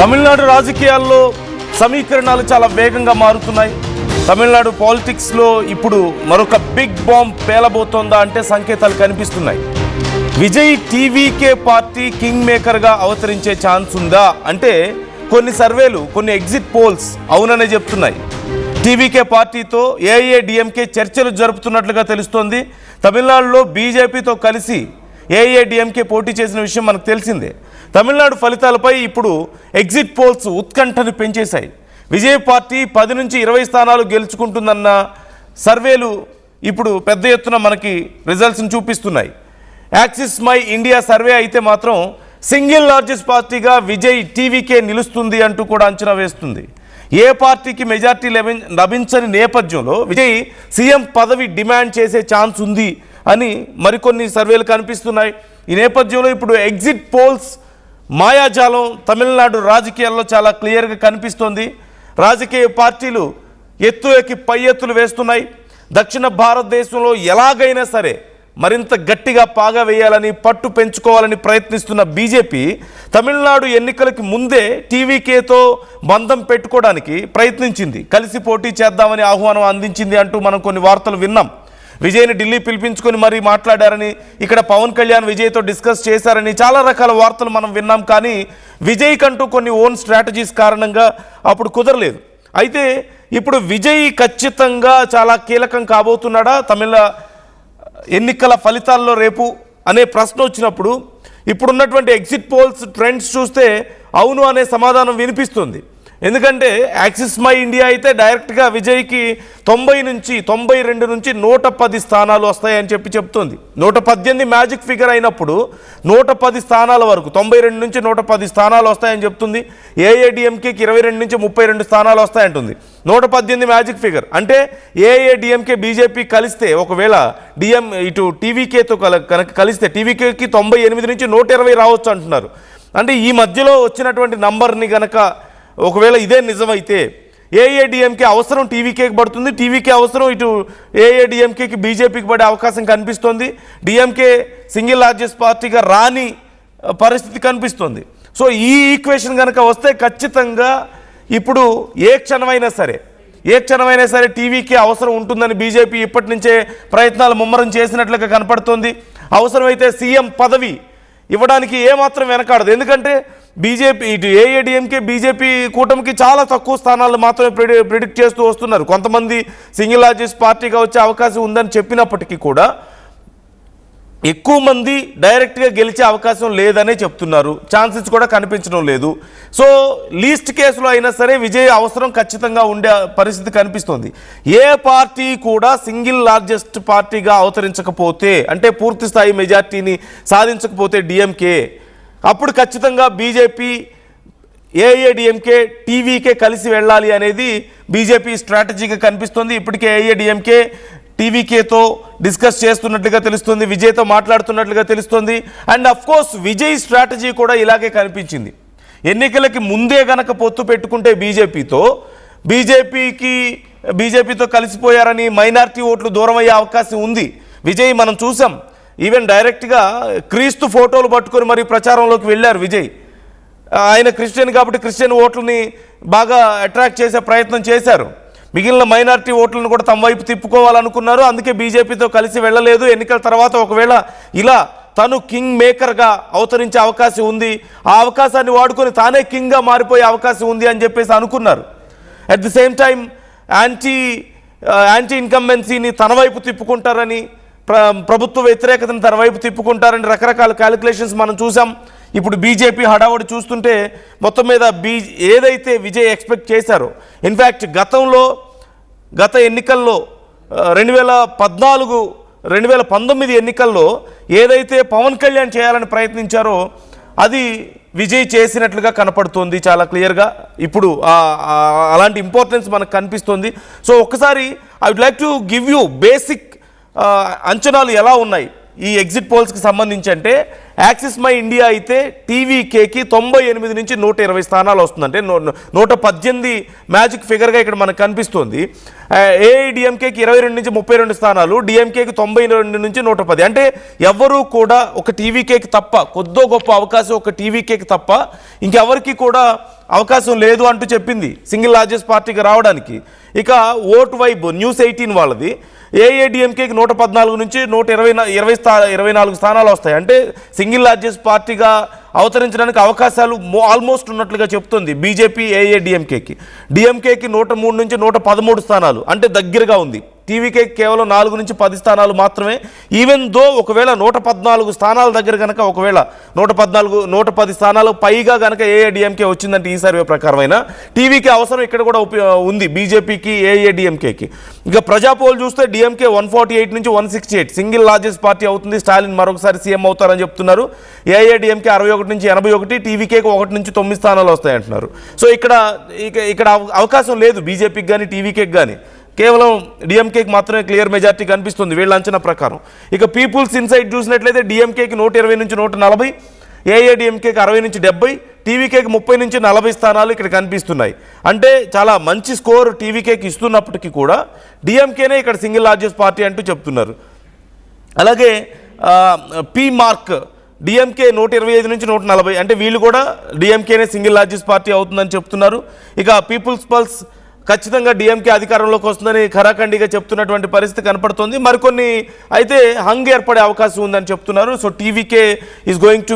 తమిళనాడు రాజకీయాల్లో సమీకరణాలు చాలా వేగంగా మారుతున్నాయి. తమిళనాడు పాలిటిక్స్లో ఇప్పుడు మరొక బిగ్ బాంబ్ పేలబోతోందా అంటే సంకేతాలు కనిపిస్తున్నాయి. విజయ్ టీవీకే పార్టీ కింగ్ మేకర్గా అవతరించే ఛాన్స్ ఉందా అంటే కొన్ని సర్వేలు, కొన్ని ఎగ్జిట్ పోల్స్ అవుననే చెప్తున్నాయి. టీవీకే పార్టీతో ఏఐఏడీఎంకే చర్చలు జరుపుతున్నట్లుగా తెలుస్తోంది. తమిళనాడులో బీజేపీతో కలిసి ఏఐఏడీఎంకే పోటీ చేసిన విషయం మనకు తెలిసిందే. తమిళనాడు ఫలితాలపై ఇప్పుడు ఎగ్జిట్ పోల్స్ ఉత్కంఠను పెంచేశాయి. విజయ్ పార్టీ 10 నుంచి 20 స్థానాలు గెలుచుకుంటుందన్న సర్వేలు ఇప్పుడు పెద్ద ఎత్తున మనకి రిజల్ట్స్ని చూపిస్తున్నాయి. యాక్సిస్ మై ఇండియా సర్వే అయితే మాత్రం సింగిల్ లార్జెస్ట్ పార్టీగా విజయ్ టీవీకే నిలుస్తుంది అంటూ కూడా అంచనా వేస్తుంది. ఏ పార్టీకి మెజార్టీ లభించని నేపథ్యంలో విజయ్ సీఎం పదవి డిమాండ్ చేసే ఛాన్స్ ఉంది అని మరికొన్ని సర్వేలు కనిపిస్తున్నాయి. ఈ నేపథ్యంలో ఇప్పుడు ఎగ్జిట్ పోల్స్ మాయాజాలం తమిళనాడు రాజకీయాల్లో చాలా క్లియర్గా కనిపిస్తోంది. రాజకీయ పార్టీలు ఎత్తు ఎక్కి పై ఎత్తులు వేస్తున్నాయి. దక్షిణ భారతదేశంలో ఎలాగైనా సరే మరింత గట్టిగా పాగా వేయాలని, పట్టు పెంచుకోవాలని ప్రయత్నిస్తున్న బీజేపీ తమిళనాడు ఎన్నికలకి ముందే టీవీకేతో బంధం పెట్టుకోవడానికి ప్రయత్నించింది. కలిసి పోటీ చేద్దామని ఆహ్వానం అందించింది అంటూ మనం కొన్ని వార్తలు విన్నాం. విజయ్ని ఢిల్లీ పిలిపించుకొని మరీ మాట్లాడారని, ఇక్కడ పవన్ కళ్యాణ్ విజయ్తో డిస్కస్ చేశారని చాలా రకాల వార్తలు మనం విన్నాం. కానీ విజయ్ కంటూ కొన్ని ఓన్ స్ట్రాటజీస్ కారణంగా అప్పుడు కుదరలేదు. అయితే ఇప్పుడు విజయ్ ఖచ్చితంగా చాలా కీలకం కాబోతున్నాడా తమిళ ఎన్నికల ఫలితాల్లో రేపు అనే ప్రశ్న వచ్చినప్పుడు ఇప్పుడున్నటువంటి ఎగ్జిట్ పోల్స్ ట్రెండ్స్ చూస్తే అవును అనే సమాధానం వినిపిస్తుంది. ఎందుకంటే యాక్సిస్ మై ఇండియా అయితే డైరెక్ట్గా విజయ్కి 92 నుంచి 110 స్థానాలు వస్తాయని చెప్తుంది. 118 మ్యాజిక్ ఫిగర్ అయినప్పుడు 110 స్థానాల వరకు 92 నుంచి 110 స్థానాలు వస్తాయని చెప్తుంది. ఏఐఏడీఎంకేకి 22 నుంచి 32 స్థానాలు వస్తాయంటుంది. 118 మ్యాజిక్ ఫిగర్ అంటే ఏఐఏడీఎంకే బీజేపీ కలిస్తే, ఒకవేళ ఇటు టీవీకేతో కనుక కలిస్తే టీవీకేకి 98 నుంచి 120 రావచ్చు అంటున్నారు. అంటే ఈ మధ్యలో వచ్చినటువంటి నంబర్ని కనుక ఒకవేళ ఇదే నిజమైతే ఏఐఏడీఎంకే అవసరం టీవీకేకి పడుతుంది, టీవీకే అవసరం ఇటు ఏఐఏడీఎంకేకి బీజేపీకి పడే అవకాశం కనిపిస్తోంది. డిఎంకే సింగిల్ లార్జెస్ట్ పార్టీగా రాని పరిస్థితి కనిపిస్తుంది. సో ఈ ఈక్వేషన్ కనుక వస్తే ఖచ్చితంగా ఇప్పుడు ఏ క్షణమైనా సరే టీవీకే అవసరం ఉంటుందని బీజేపీ ఇప్పటి నుంచే ప్రయత్నాలు ముమ్మరం చేసినట్లుగా కనపడుతోంది. అవసరమైతే సీఎం పదవి ఇవ్వడానికి ఏమాత్రం వెనకాడదు. ఎందుకంటే బీజేపీ ఇటు ఏఐఏడీఎంకే బీజేపీ కూటమికి చాలా తక్కువ స్థానాలు మాత్రమే ప్రిడిక్ట్ చేస్తూ వస్తున్నారు. కొంతమంది సింగిల్ లార్జెస్ట్ పార్టీగా వచ్చే అవకాశం ఉందని చెప్పినప్పటికీ కూడా ఎక్కువ మంది డైరెక్ట్గా గెలిచే అవకాశం లేదనే చెప్తున్నారు. ఛాన్సెస్ కూడా కనిపించడం లేదు. సో లీస్ట్ కేసులో అయినా సరే విజయ్ అవసరం ఖచ్చితంగా ఉండే పరిస్థితి కనిపిస్తోంది. ఏ పార్టీ కూడా సింగిల్ లార్జెస్ట్ పార్టీగా అవతరించకపోతే, అంటే పూర్తి స్థాయి మెజార్టీని సాధించకపోతే డిఎంకే, అప్పుడు ఖచ్చితంగా బీజేపీ ఏఐఏడీఎంకే టీవీకే కలిసి వెళ్ళాలి అనేది బీజేపీ స్ట్రాటజీగా కనిపిస్తుంది. ఇప్పటికే ఏఐఏడీఎంకే టీవీకేతో డిస్కస్ చేస్తున్నట్లుగా తెలుస్తుంది, విజయ్తో మాట్లాడుతున్నట్లుగా తెలుస్తుంది. And of course Vijay strategy కూడా ఇలాగే కనిపించింది. ఎన్నికలకి ముందే గనక పొత్తు పెట్టుకుంటే బీజేపీతో కలిసిపోయారని మైనారిటీ ఓట్లు దూరం అయ్యే అవకాశం ఉంది. విజయ్ మనం చూసాం, ఈవెన్ డైరెక్ట్గా క్రీస్తు ఫోటోలు పట్టుకొని మరి ప్రచారంలోకి వెళ్ళారు విజయ్. ఆయన క్రిస్టియన్ కాబట్టి క్రిస్టియన్ ఓట్లని బాగా అట్రాక్ట్ చేసే ప్రయత్నం చేశారు. మిగిలిన మైనారిటీ ఓట్లను కూడా తమ వైపు తిప్పుకోవాలనుకున్నారు. అందుకే బీజేపీతో కలిసి వెళ్ళలేదు. ఎన్నికల తర్వాత ఒకవేళ ఇలా తను కింగ్ మేకర్గా అవతరించే అవకాశం ఉంది, ఆ అవకాశాన్ని వాడుకొని తానే కింగ్గా మారిపోయే అవకాశం ఉంది అని చెప్పేసి అనుకున్నారు. At the same time anti ఇన్కంబెన్సీని తన వైపు తిప్పుకుంటారని, ప్రభుత్వ వ్యతిరేకతను తన వైపు తిప్పుకుంటారని రకరకాల క్యాలిక్యులేషన్స్ మనం చూసాం. ఇప్పుడు బీజేపీ హడావుడి చూస్తుంటే మొత్తం మీద ఏదైతే విజయ్ ఎక్స్పెక్ట్ చేశారో, ఇన్ఫ్యాక్ట్ గత ఎన్నికల్లో 2019 ఎన్నికల్లో ఏదైతే పవన్ కళ్యాణ్ చేయాలని ప్రయత్నించారో అది విజయ్ చేసినట్లుగా కనపడుతోంది చాలా క్లియర్గా. ఇప్పుడు అలాంటి ఇంపార్టెన్స్ మనకు కనిపిస్తుంది. సో ఒక్కసారి I would like to give you basic అంచనాలు ఎలా ఉన్నాయి ఈ ఎగ్జిట్ పోల్స్కి సంబంధించి. అంటే యాక్సిస్ మై ఇండియా అయితే టీవీకేకి 98 నుంచి 120 స్థానాలు వస్తుందంటే 118 మ్యాజిక్ ఫిగర్గా ఇక్కడ మనకు కనిపిస్తుంది. ఏఐడిఎంకేకి 22 నుంచి 32 స్థానాలు, డిఎంకేకి 92 నుంచి 110. అంటే ఎవరు కూడా ఒక టీవీకేకి తప్ప, కొద్దో గొప్ప అవకాశం ఒక టీవీకేకి తప్ప ఇంకెవరికి కూడా అవకాశం లేదు అంటూ చెప్పింది సింగిల్ లార్జెస్ట్ పార్టీకి రావడానికి. ఇక ఓటు వైబ్ న్యూస్ 18 వాళ్ళది ఏఐడిఎంకేకి 114 నుంచి 124 స్థానాలు వస్తాయి. అంటే సింగిల్ లార్జెస్ట్ పార్టీగా అవతరించడానికి అవకాశాలు ఆల్మోస్ట్ ఉన్నట్లుగా చెప్తుంది బీజేపీ ఏఐడిఎంకేకి. డిఎంకేకి 103 నుంచి 113 స్థానాలు, అంటే దగ్గరగా ఉంది. టీవీకే కేవలం 4 నుంచి 10 స్థానాలు మాత్రమే. ఈవెన్ దో ఒకవేళ 114 స్థానాల దగ్గర కనుక ఒకవేళ 110 స్థానాలు పైగా కనుక ఏఐడిఎంకే వచ్చిందంటే ఈ సర్వే ప్రకారమైన టీవీకే అవసరం ఇక్కడ కూడా ఉంది బీజేపీకి ఏఐడిఎంకేకి. ఇక ప్రజాపోల్ చూస్తే డిఎంకే 148 నుంచి 168 సింగిల్ లార్జెస్ట్ పార్టీ అవుతుంది, స్టాలిన్ మరొకసారి సీఎం అవుతారని చెప్తున్నారు. ఏఐడిఎంకే 61 నుంచి 81, టీవీకేకి 1 నుంచి 9 స్థానాలు వస్తాయంటున్నారు. సో ఇక్కడ అవకాశం లేదు బీజేపీకి కానీ టీవీకేకి కానీ, కేవలం డిఎంకేకి మాత్రమే క్లియర్ మెజార్టీ కనిపిస్తుంది వీళ్ళ అంచనా ప్రకారం. ఇక పీపుల్స్ ఇన్సైట్ చూసినట్లయితే డిఎంకేకి 120 నుంచి 140, ఏఐడిఎంకేకి 60 నుంచి 70, టీవీకేకి 30 నుంచి 40 స్థానాలు ఇక్కడ కనిపిస్తున్నాయి. అంటే చాలా మంచి స్కోర్ టీవీకేకి ఇస్తున్నప్పటికీ కూడా డిఎంకేనే ఇక్కడ సింగిల్ లార్జెస్ట్ పార్టీ అంటూ చెప్తున్నారు. అలాగే పీ మార్క్ డిఎంకే 125 నుంచి 140, అంటే వీళ్ళు కూడా డిఎంకేనే సింగిల్ లార్జెస్ట్ పార్టీ అవుతుందని చెప్తున్నారు. ఇక పీపుల్స్ పల్స్ ఖచ్చితంగా డిఎంకే అధికారంలోకి వస్తుందని ఖరాఖండిగా చెప్తున్నటువంటి పరిస్థితి కనపడుతుంది. మరికొన్ని అయితే హంగ్ ఏర్పడే అవకాశం ఉందని చెప్తున్నారు. So TVK is going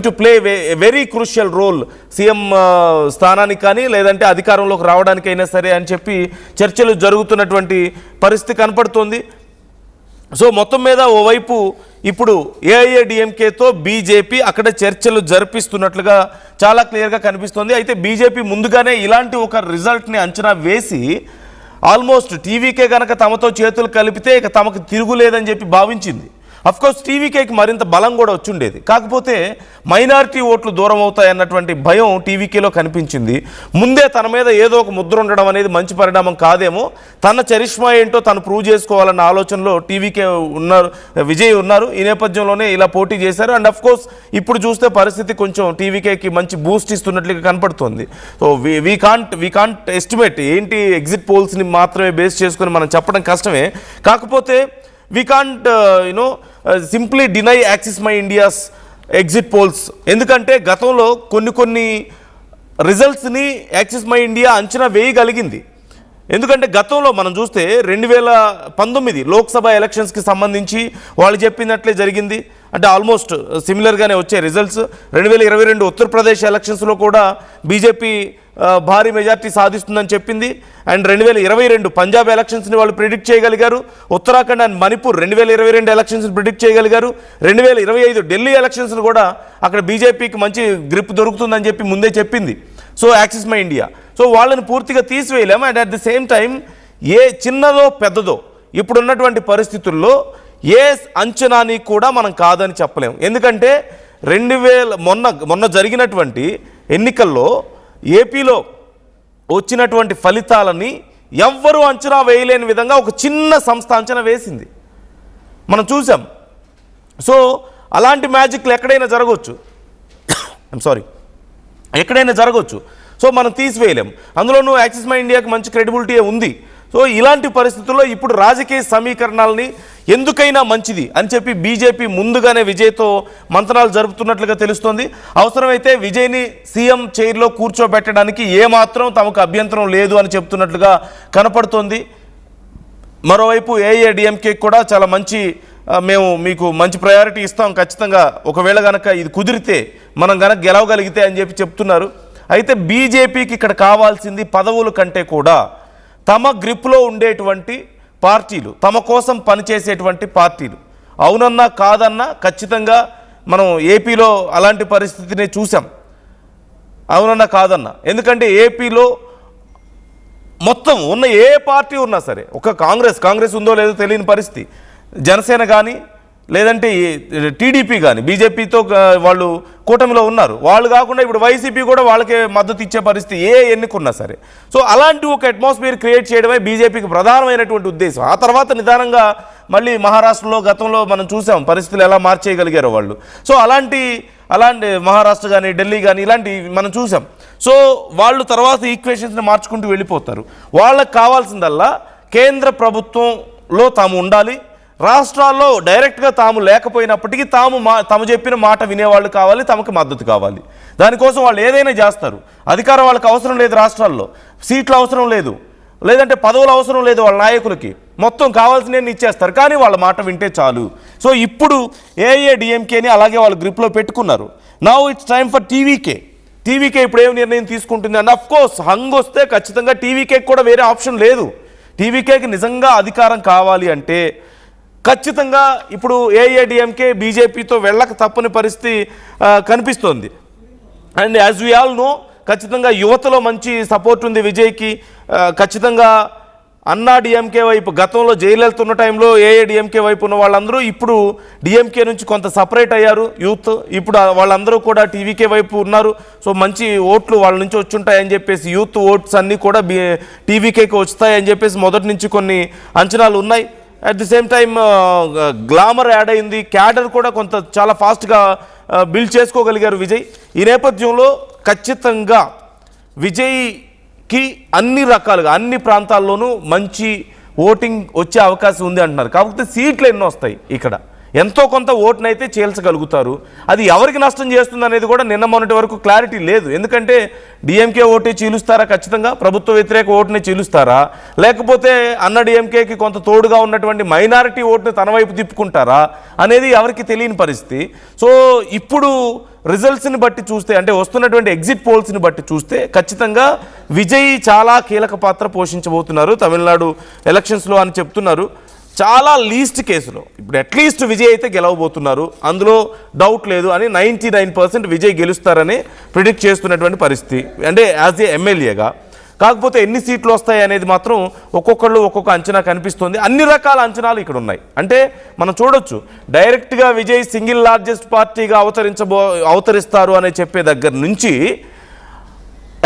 to play very crucial role CM స్థానానికి కానీ లేదంటే అధికారంలోకి రావడానికైనా సరే అని చెప్పి చర్చలు జరుగుతున్నటువంటి పరిస్థితి కనపడుతోంది. సో మొత్తం మీద ఓవైపు ఇప్పుడు ఏఐఏడిఎంకేతో బీజేపీ అక్కడ చర్చలు జరిపిస్తున్నట్లుగా చాలా క్లియర్గా కనిపిస్తోంది. అయితే బీజేపీ ముందుగానే ఇలాంటి ఒక రిజల్ట్ని అంచనా వేసి ఆల్మోస్ట్ టీవీకే కనుక తమతో చేతులు కలిపితే ఇక తమకు తిరుగులేదని చెప్పి భావించింది. అఫ్కోర్స్ టీవీకేకి మరింత బలం కూడా వచ్చుండేది, కాకపోతే మైనారిటీ ఓట్లు దూరం అవుతాయన్నటువంటి భయం టీవీకేలో కనిపించింది. ముందే తన మీద ఏదో ఒక ముద్ర ఉండడం అనేది మంచి పరిణామం కాదేమో, తన చరిష్మా ఏంటో తను ప్రూవ్ చేసుకోవాలన్న ఆలోచనలో టీవీకే విజయ్ ఉన్నారు. ఈ నేపథ్యంలోనే ఇలా పోటీ చేశారు. అండ్ అఫ్కోర్స్ ఇప్పుడు చూస్తే పరిస్థితి కొంచెం టీవీకేకి మంచి బూస్ట్ ఇస్తున్నట్లుగా కనపడుతుంది. సో వీ కాంట్ ఎస్టిమేట్ ఏంటి, ఎగ్జిట్ పోల్స్ని మాత్రమే బేస్ చేసుకొని మనం చెప్పడం కష్టమే. కాకపోతే we can't simply deny Axis My India's exit polls. ఎందుకంటే గతంలో కొన్ని రిజల్ట్స్ని యాక్సిస్ మై ఇండియా అంచనా వేయగలిగింది. ఎందుకంటే గతంలో మనం చూస్తే 2019 లోక్సభ ఎలక్షన్స్కి సంబంధించి వాళ్ళు చెప్పినట్లే జరిగింది. అంటే ఆల్మోస్ట్ సిమిలర్గానే వచ్చే రిజల్ట్స్. 2022 ఉత్తరప్రదేశ్ ఎలక్షన్స్లో కూడా బీజేపీ భారీ మెజార్టీ సాధిస్తుందని చెప్పింది. అండ్ 2022 పంజాబ్ ఎలక్షన్స్ని వాళ్ళు ప్రిడిక్ట్ చేయగలిగారు. ఉత్తరాఖండ్ అండ్ మణిపూర్ 2022 ఎలక్షన్స్ని ప్రిడిక్ట్ చేయగలిగారు. 2025 ఢిల్లీ ఎలక్షన్స్ని కూడా అక్కడ బీజేపీకి మంచి గ్రిప్ దొరుకుతుందని చెప్పి ముందే చెప్పింది. So Axis My India, so వాళ్ళని పూర్తిగా తీసివేయలేము. And at the same time ఏ చిన్నదో పెద్దదో ఇప్పుడున్నటువంటి పరిస్థితుల్లో ఏ అంచనాని కూడా మనం కాదని చెప్పలేము. ఎందుకంటే మొన్న జరిగినటువంటి ఎన్నికల్లో ఏపీలో వచ్చినటువంటి ఫలితాలని ఎవ్వరూ అంచనా వేయలేని విధంగా ఒక చిన్న సంస్థ అంచనా వేసింది, మనం చూసాం. సో అలాంటి మ్యాజిక్లు ఎక్కడైనా జరగవచ్చు, ఎక్కడైనా జరగవచ్చు. సో మనం తీసివేయలేం. అందులోనూ యాక్సిస్ మై ఇండియాకి మంచి క్రెడిబిలిటీ ఉంది. సో ఇలాంటి పరిస్థితుల్లో ఇప్పుడు రాజకీయ సమీకరణాలని ఎందుకైనా మంచిది అని చెప్పి బీజేపీ ముందుగానే విజయ్తో మంతనాలు జరుపుతున్నట్లుగా తెలుస్తోంది. అవసరమైతే విజయ్ని సీఎం చైర్లో కూర్చోబెట్టడానికి ఏమాత్రం తమకు అభ్యంతరం లేదు అని చెప్తున్నట్లుగా కనపడుతోంది. మరోవైపు ఏఐఏడిఎంకే కూడా చాలా మంచి, మేము మీకు మంచి ప్రయారిటీ ఇస్తాం ఖచ్చితంగా, ఒకవేళ కనుక ఇది కుదిరితే మనం కనుక గెలవగలిగితే అని చెప్పి చెప్తున్నారు. అయితే బీజేపీకి ఇక్కడ కావాల్సింది పదవుల కంటే కూడా తమ గ్రిప్లో ఉండేటువంటి పార్టీలు, తమ కోసం పనిచేసేటువంటి పార్టీలు. అవునన్నా కాదన్నా ఖచ్చితంగా మనం ఏపీలో అలాంటి పరిస్థితిని చూసాం, అవునన్నా కాదన్నా. ఎందుకంటే ఏపీలో మొత్తం ఉన్న ఏ పార్టీ ఉన్నా సరే, ఒక కాంగ్రెస్ ఉందో లేదో తెలియని పరిస్థితి, జనసేన కానీ లేదంటే టీడీపీ కానీ బీజేపీతో వాళ్ళు కూటమిలో ఉన్నారు, వాళ్ళు కాకుండా ఇప్పుడు వైసీపీ కూడా వాళ్ళకే మద్దతు ఇచ్చే పరిస్థితి ఏ ఎన్నికున్నా సరే. సో అలాంటి ఒక అట్మాస్ఫియర్ క్రియేట్ చేయడమే బీజేపీకి ప్రధానమైనటువంటి ఉద్దేశం. ఆ తర్వాత నిదానంగా మళ్ళీ మహారాష్ట్రలో గతంలో మనం చూసాం పరిస్థితులు ఎలా మార్చేయగలిగారో వాళ్ళు. సో అలాంటి మహారాష్ట్ర కానీ ఢిల్లీ కానీ ఇలాంటి మనం చూసాం. సో వాళ్ళు తర్వాత ఈక్వేషన్స్ని మార్చుకుంటూ వెళ్ళిపోతారు. వాళ్ళకి కావాల్సిందల్లా కేంద్ర ప్రభుత్వంలో తాము ఉండాలి, రాష్ట్రాల్లో డైరెక్ట్గా తాము లేకపోయినప్పటికీ తాము చెప్పిన మాట వినేవాళ్ళు కావాలి, తమకు మద్దతు కావాలి. దానికోసం వాళ్ళు ఏదైనా చేస్తారు. అధికారం వాళ్ళకి అవసరం లేదు, రాష్ట్రాల్లో సీట్లు అవసరం లేదు, లేదంటే పదవులు అవసరం లేదు వాళ్ళ నాయకులకి, మొత్తం కావాల్సినవి ఇచ్చేస్తారు, కానీ వాళ్ళ మాట వింటే చాలు. సో ఇప్పుడు ఏఐఏడిఎంకేని అలాగే వాళ్ళు గ్రిప్లో పెట్టుకున్నారు. Now it's time for TVK ఇప్పుడు ఏం నిర్ణయం తీసుకుంటుంది అంటే అఫ్కోర్స్ హంగ్ వస్తే ఖచ్చితంగా టీవీకేకి కూడా వేరే ఆప్షన్ లేదు. టీవీకేకి నిజంగా అధికారం కావాలి అంటే ఖచ్చితంగా ఇప్పుడు ఏఐఏడిఎంకే బీజేపీతో వెళ్ళక తప్పని పరిస్థితి కనిపిస్తోంది. And as we all know ఖచ్చితంగా యువతలో మంచి సపోర్ట్ ఉంది విజయ్కి. ఖచ్చితంగా అన్నా డిఎంకే వైపు గతంలో జైలు ఉన్న టైంలో ఏఐడిఎంకే వైపు ఉన్న వాళ్ళందరూ ఇప్పుడు డిఎంకే నుంచి కొంత సపరేట్ అయ్యారు యూత్. ఇప్పుడు వాళ్ళందరూ కూడా టీవీకే వైపు ఉన్నారు. సో మంచి ఓట్లు వాళ్ళ నుంచి వచ్చుంటాయని చెప్పేసి యూత్ ఓట్స్ అన్నీ కూడా టీవీకేకి వస్తాయని చెప్పేసి మొదటి నుంచి కొన్ని అంచనాలు ఉన్నాయి. At the same time glamour add అయింది, క్యాడర్ కూడా కొంత చాలా ఫాస్ట్గా బిల్డ్ చేసుకోగలిగారు విజయ్. ఈ నేపథ్యంలో ఖచ్చితంగా విజయ్కి అన్ని రకాలుగా అన్ని ప్రాంతాల్లోనూ మంచి ఓటింగ్ వచ్చే అవకాశం ఉంది అంటున్నారు. కాకపోతే సీట్లు ఎన్నో వస్తాయి, ఇక్కడ ఎంతో కొంత ఓటునైతే చీల్చగలుగుతారు. అది ఎవరికి నష్టం చేస్తుంది అనేది కూడా నిన్న మొన్నటి వరకు క్లారిటీ లేదు. ఎందుకంటే డిఎంకే ఓటే చీలుస్తారా, ఖచ్చితంగా ప్రభుత్వ వ్యతిరేక ఓటుని చీలుస్తారా, లేకపోతే అన్న డిఎంకేకి కొంత తోడుగా ఉన్నటువంటి మైనారిటీ ఓటుని తన వైపు తిప్పుకుంటారా అనేది ఎవరికి తెలియని పరిస్థితి. సో ఇప్పుడు రిజల్ట్స్ని బట్టి చూస్తే, అంటే వస్తున్నటువంటి ఎగ్జిట్ పోల్స్ని బట్టి చూస్తే ఖచ్చితంగా విజయ్ చాలా కీలక పాత్ర పోషించబోతున్నారు తమిళనాడు ఎలక్షన్స్లో అని చెప్తున్నారు. చాలా లీస్ట్ కేసులో ఇప్పుడు అట్లీస్ట్ విజయ్ అయితే గెలవబోతున్నారు, అందులో డౌట్ లేదు అని 99% విజయ్ గెలుస్తారని ప్రిడిక్ట్ చేస్తున్నటువంటి పరిస్థితి, అంటే యాజ్ ఏ ఎమ్మెల్యేగా. కాకపోతే ఎన్ని సీట్లు వస్తాయి అనేది మాత్రం ఒక్కొక్కళ్ళు ఒక్కొక్క అంచనా కనిపిస్తుంది. అన్ని రకాల అంచనాలు ఇక్కడ ఉన్నాయి. అంటే మనం చూడొచ్చు డైరెక్ట్గా విజయ్ సింగిల్ లార్జెస్ట్ పార్టీగా అవతరిస్తారు అని చెప్పే దగ్గర నుంచి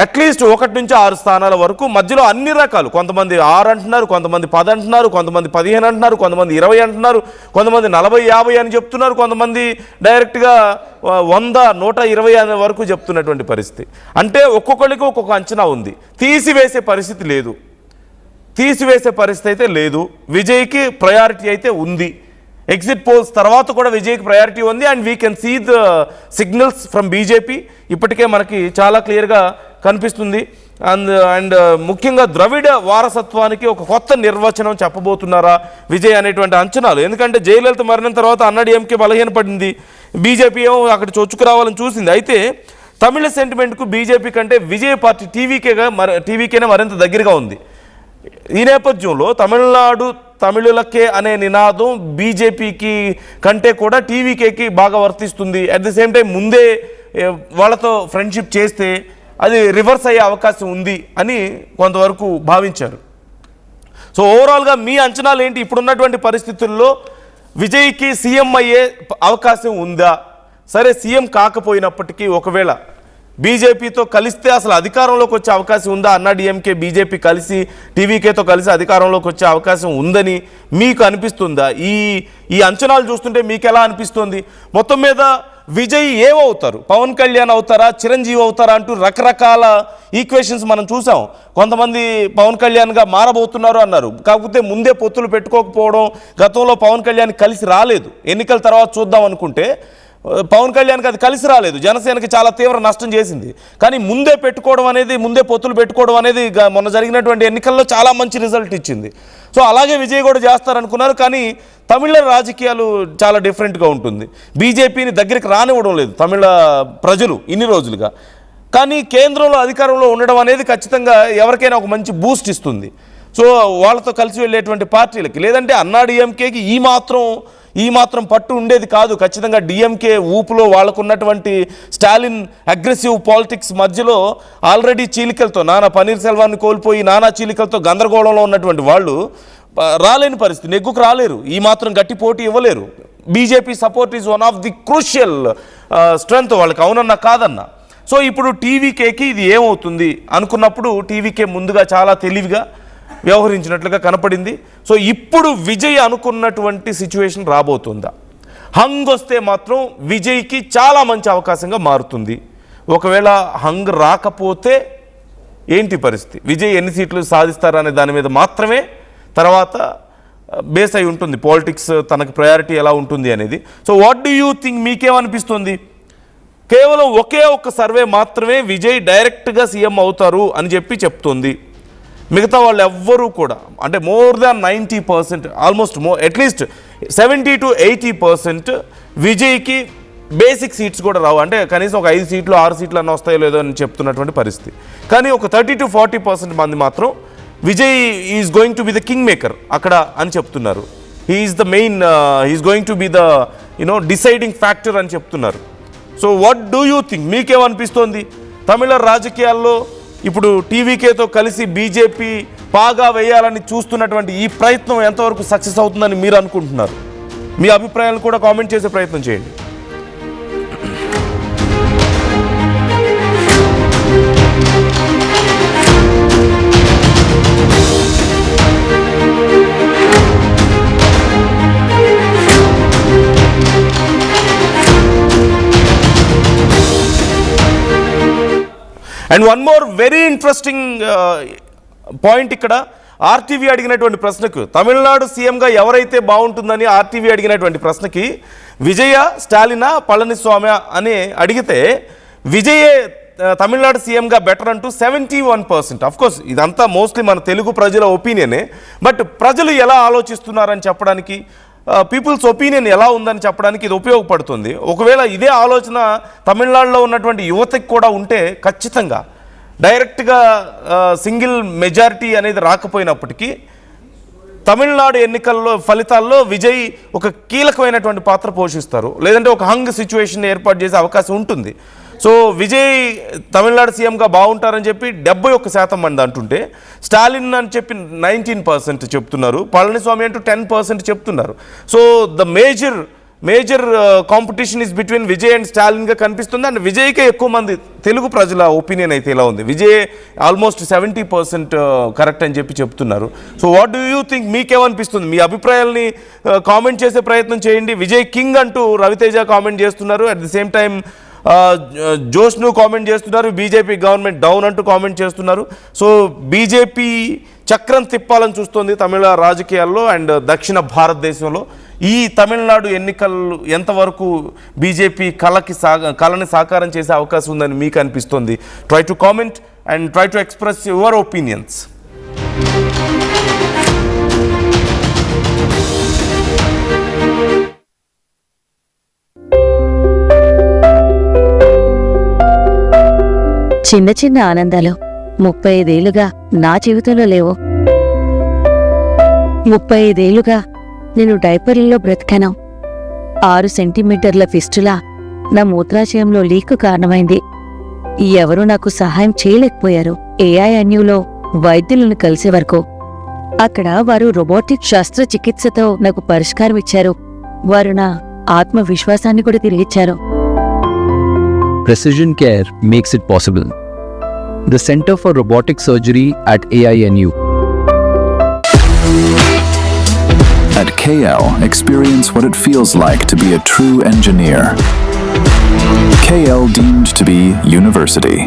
అట్లీస్ట్ 1 నుంచి 6 స్థానాల వరకు మధ్యలో అన్ని రకాలు, కొంతమంది 6 అంటున్నారు, కొంతమంది 10 అంటున్నారు, కొంతమంది 15 అంటున్నారు, కొంతమంది 20 అంటున్నారు, కొంతమంది 40, 50 అని చెప్తున్నారు, కొంతమంది డైరెక్ట్గా 100, 120 అనే వరకు చెప్తున్నటువంటి పరిస్థితి. అంటే ఒక్కొక్కరికి ఒక్కొక్క అంచనా ఉంది. తీసివేసే పరిస్థితి అయితే లేదు. విజయ్కి ప్రయారిటీ అయితే ఉంది. ఎగ్జిట్ పోల్స్ తర్వాత కూడా విజయ్కి ప్రయారిటీ ఉంది. And we can see the signals from BJP ఇప్పటికే మనకి చాలా క్లియర్గా కనిపిస్తుంది. అండ్ ముఖ్యంగా ద్రవిడ వారసత్వానికి ఒక కొత్త నిర్వచనం చెప్పబోతున్నారా విజయ్ అనేటువంటి అంచనాలు. ఎందుకంటే జయలలిత మరణం తర్వాత అన్నాడీఎంకే బలహీనపడింది, బీజేపీ ఏమో అక్కడ చొచ్చుకురావాలని చూసింది. అయితే తమిళ సెంటిమెంట్కు బీజేపీ కంటే విజయ్ పార్టీ టీవీకేనే మరింత దగ్గరగా ఉంది. ఈ నేపథ్యంలో తమిళులకే అనే నినాదం బీజేపీకి కంటే కూడా టీవీకేకి బాగా వర్తిస్తుంది. అట్ ది సేమ్ టైం ముందే వాళ్ళతో ఫ్రెండ్షిప్ చేస్తే అది రివర్స్ అయ్యే అవకాశం ఉంది అని కొంతవరకు భావించారు. సో ఓవరాల్గా మీ అంచనాలు ఏంటి? ఇప్పుడున్నటువంటి పరిస్థితుల్లో విజయ్కి సీఎం అయ్యే అవకాశం ఉందా? సరే సీఎం కాకపోయినప్పటికీ ఒకవేళ బీజేపీతో కలిస్తే అసలు అధికారంలోకి వచ్చే అవకాశం ఉందా? అన్నా డిఎంకే బీజేపీ కలిసి టీవీకేతో కలిసి అధికారంలోకి వచ్చే అవకాశం ఉందని మీకు అనిపిస్తుందా? ఈ అంచనాలు చూస్తుంటే మీకు ఎలా అనిపిస్తుంది? మొత్తం మీద విజయ్ ఏమవుతారు? పవన్ కళ్యాణ్ అవుతారా, చిరంజీవి అవుతారా అంటూ రకరకాల ఈక్వేషన్స్ మనం చూసాం. కొంతమంది పవన్ కళ్యాణ్గా మారబోతున్నారు అన్నారు, కాకపోతే ముందే పొత్తులు పెట్టుకోకపోవడం, గతంలో పవన్ కళ్యాణ్ కలిసి రాలేదు, ఎన్నికల తర్వాత చూద్దాం అనుకుంటే పవన్ కళ్యాణ్కి అది కలిసి రాలేదు, జనసేనకి చాలా తీవ్ర నష్టం చేసింది. కానీ ముందే పొత్తులు పెట్టుకోవడం అనేది మొన్న జరిగినటువంటి ఎన్నికల్లో చాలా మంచి రిజల్ట్ ఇచ్చింది. సో అలాగే విజయ్ కూడా చేస్తారనుకున్నారు, కానీ తమిళ రాజకీయాలు చాలా డిఫరెంట్గా ఉంటుంది. బీజేపీని దగ్గరికి రానివ్వడం లేదు తమిళ ప్రజలు ఇన్ని రోజులుగా. కానీ కేంద్రంలో అధికారంలో ఉండడం అనేది ఖచ్చితంగా ఎవరికైనా ఒక మంచి బూస్ట్ ఇస్తుంది. సో వాళ్ళతో కలిసి వెళ్ళేటువంటి పార్టీలకి, లేదంటే అన్నా డిఎంకేకి ఈ మాత్రం పట్టు ఉండేది కాదు. ఖచ్చితంగా డిఎంకే ఊపులో వాళ్ళకు ఉన్నటువంటి స్టాలిన్ అగ్రెసివ్ పాలిటిక్స్ మధ్యలో ఆల్రెడీ చీలికలతో నానా పన్నీర్ సెల్వాన్ని కోల్పోయి నానా చీలికలతో గందరగోళంలో ఉన్నటువంటి వాళ్ళు రాలేని పరిస్థితి, నెగ్గుకు రాలేరు, ఈ మాత్రం గట్టి పోటీ ఇవ్వలేరు. BJP support is one of the crucial strength వాళ్ళకి, అవునన్నా కాదన్నా. సో ఇప్పుడు టీవీకేకి ఇది ఏమవుతుంది అనుకున్నప్పుడు టీవీకే ముందుగా చాలా తెలివిగా వ్యవహరించినట్లుగా కనపడింది. సో ఇప్పుడు విజయ్ అనుకున్నటువంటి సిచ్యువేషన్ రాబోతుందా? హంగ్ వస్తే మాత్రం విజయ్కి చాలా మంచి అవకాశంగా మారుతుంది. ఒకవేళ హంగ్ రాకపోతే ఏంటి పరిస్థితి, విజయ్ ఎన్ని సీట్లు సాధిస్తారనే దాని మీద మాత్రమే తర్వాత బేస్ అయి ఉంటుంది పాలిటిక్స్, తనకు ప్రయారిటీ ఎలా ఉంటుంది అనేది. So what do you think, మీకేమనిపిస్తుంది? కేవలం ఒకే ఒక్క సర్వే మాత్రమే విజయ్ డైరెక్ట్గా సీఎం అవుతారు అని చెప్పి చెప్తుంది. మిగతా వాళ్ళు ఎవ్వరూ కూడా, అంటే more than 90%, almost at least 70 to 80% విజయ్కి బేసిక్ సీట్స్ కూడా రావు. అంటే కనీసం ఒక 5 సీట్లు 6 సీట్లు అన్న వస్తాయో లేదో అని చెప్తున్నటువంటి పరిస్థితి. కానీ ఒక 30 to 40% మంది మాత్రం Vijay is going to be the king maker అక్కడ అని చెప్తున్నారు. He's the main, he's going to be the deciding factor అని చెప్తున్నారు. So what do you think, మీకేమనిపిస్తోంది? తమిళ రాజకీయాల్లో ఇప్పుడు టీవీకేతో కలిసి బీజేపీ పాగా వేయాలని చూస్తున్నటువంటి ఈ ప్రయత్నం ఎంతవరకు సక్సెస్ అవుతుందని మీరు అనుకుంటున్నారు? మీ అభిప్రాయాలను కూడా కామెంట్ చేసే ప్రయత్నం చేయండి. And one more very interesting point, ఇక్కడ ఆర్టీవీ అడిగినటువంటి ప్రశ్నకు, తమిళనాడు సీఎంగా ఎవరైతే బాగుంటుందని ఆర్టీవీ అడిగినటువంటి ప్రశ్నకి విజయ, స్టాలినా, పళనిస్వామి అని అడిగితే విజయే తమిళనాడు సీఎంగా బెటర్ అంటూ 71%. అఫ్కోర్స్ ఇదంతా మోస్ట్లీ మన తెలుగు ప్రజల ఒపీనియనే, బట్ ప్రజలు ఎలా ఆలోచిస్తున్నారని చెప్పడానికి, పీపుల్స్ ఒపీనియన్ ఎలా ఉందని చెప్పడానికి ఇది ఉపయోగపడుతుంది. ఒకవేళ ఇదే ఆలోచన తమిళనాడులో ఉన్నటువంటి యువతకి కూడా ఉంటే ఖచ్చితంగా డైరెక్ట్గా సింగిల్ మెజారిటీ అనేది రాకపోయినప్పటికీ తమిళనాడు ఎన్నికల్లో ఫలితాల్లో విజయ్ ఒక కీలకమైనటువంటి పాత్ర పోషిస్తారు, లేదంటే ఒక హంగ్ సిచ్యువేషన్ ఏర్పాటు చేసే అవకాశం ఉంటుంది. సో విజయ్ తమిళనాడు సీఎంగా బాగుంటారని చెప్పి 71% మంది అంటుంటే, స్టాలిన్ అని చెప్పి 19% చెప్తున్నారు, పళనిస్వామి అంటూ 10% చెప్తున్నారు. So the major competition is between Vijay and స్టాలిన్గా కనిపిస్తుంది. అండ్ విజయ్కే ఎక్కువ మంది తెలుగు ప్రజల ఒపీనియన్ అయితే ఇలా ఉంది, విజయ్ ఆల్మోస్ట్ 70% కరెక్ట్ అని చెప్పి చెప్తున్నారు. So what do you think, మీకేమనిపిస్తుంది? మీ అభిప్రాయాల్ని కామెంట్ చేసే ప్రయత్నం చేయండి. విజయ్ కింగ్ అంటూ రవితేజ కామెంట్ చేస్తున్నారు, అట్ ది సేమ్ టైం జోష్ను కామెంట్ చేస్తున్నారు, బీజేపీ గవర్నమెంట్ డౌన్ అంటూ కామెంట్ చేస్తున్నారు. సో బీజేపీ చక్రం తిప్పాలని చూస్తుంది తమిళ రాజకీయాల్లో అండ్ దక్షిణ భారతదేశంలో. ఈ తమిళనాడు ఎన్నికలు ఎంతవరకు బీజేపీ కళని సాకారం చేసే అవకాశం ఉందని మీకు అనిపిస్తుంది? Try to comment and try to express your opinions. చిన్న చిన్న ఆనందాలు 35 ఏళ్లుగా నా జీవితంలో లేవు. 35 ఏళ్లుగా నేను డైపర్లలో బ్రతికాను. 6 సెంటీమీటర్ల ఫిస్టులా నా మూత్రాశయంలో లీక్ కారణమైంది. ఎవరూ నాకు సహాయం చేయలేకపోయారు. ఏఐఎన్యూలో వైద్యులను కలిసే వరకు అక్కడ వారు రోబోటిక్ శస్త్రచికిత్సతో నాకు పరిష్కారం ఇచ్చారు. వారు నా ఆత్మవిశ్వాసాన్ని కూడా తిరిగిచ్చారు. Precision Care makes it possible. The Center for Robotic Surgery at AINU. At KL, experience what it feels like to be a true engineer. KL deemed to be university.